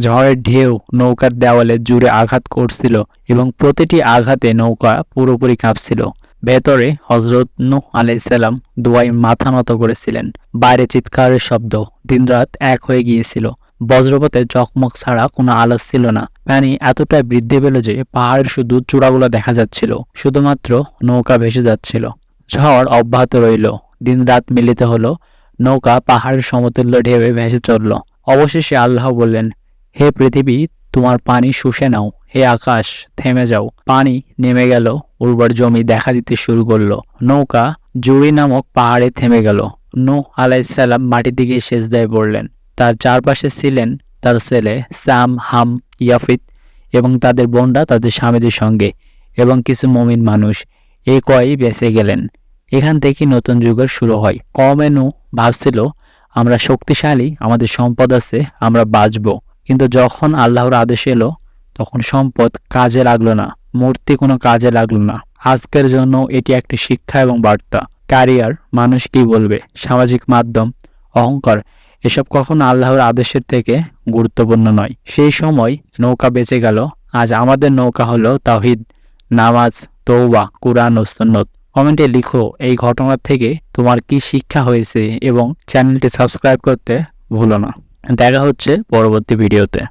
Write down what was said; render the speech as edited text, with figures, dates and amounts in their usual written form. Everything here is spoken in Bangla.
ঝড়ের ঢেউ নৌকার দেওয়ালে জুড়ে আঘাত করছিল এবং প্রতিটি আঘাতে নৌকা পুরোপুরি কাঁপছিল। ভেতরে হযরত নূহ আলাইহিসসালাম দোয়ায় মাথা নত করেছিলেন। বাইরে চিৎকারের শব্দ, দিনরাত এক হয়ে গিয়েছিল। বজ্রপাতের চকমক ছাড়া কোনো আলো ছিল না। পানি এতটাই বৃদ্ধি পেল যে পাহাড়ের শুধু চূড়াগুলো দেখা যাচ্ছিল, শুধুমাত্র নৌকা ভেসে যাচ্ছিল। ঝড় অব্যাহত রইল, দিনরাত মিলিত হলো, নৌকা পাহাড়ের সমতুল্য ঢেউয়ে ভেসে চলল। অবশেষে আল্লাহ বললেন, হে পৃথিবী, তোমার পানি শুষে নাও। হে আকাশ, থেমে যাও। পানি নেমে গেল, উর্বর জমি দেখা দিতে শুরু করলো। নৌকা জুড়ি নামক পাহাড়ে থেমে গেল। নূহ আলাইহিসসালাম মাটির দিকে সেজদায় পড়লেন। তার চারপাশে ছিলেন তার ছেলে সাম, হাম, ইয়াফিত এবং তাদের বোনরা তাদের স্বামীদের সঙ্গে এবং কিছু মুমিন মানুষ। এই কয়ই বেঁচে গেলেন। এখান থেকে নতুন যুগের শুরু হয়। কওমে নূহ ভাবছিল, আমরা শক্তিশালী, আমাদের সম্পদ আছে, আমরা বাঁচব। কিন্তু যখন আল্লাহর আদেশ এলো, তখন সম্পদ কাজে লাগলো না, মূর্তি কোনো কাজে লাগলো না। আজকের জন্য এটি একটি শিক্ষা এবং বার্তা। ক্যারিয়ার, মানুষ কি বলবে, সামাজিক মাধ্যম, অহংকার, এসব কখনো আল্লাহর আদেশের থেকে গুরুত্বপূর্ণ নয়। সেই সময় নৌকা বেঁচে গেল। আজ আমাদের নৌকা হলো তাওহীদ, নামাজ, তওবা, কুরআন ও সুন্নত। কমেন্টে লিখো এই ঘটনা থেকে তোমার কি শিক্ষা হয়েছে এবং চ্যানেলটি সাবস্ক্রাইব করতে ভুলো না। দেখা হচ্ছে পরবর্তী ভিডিওতে।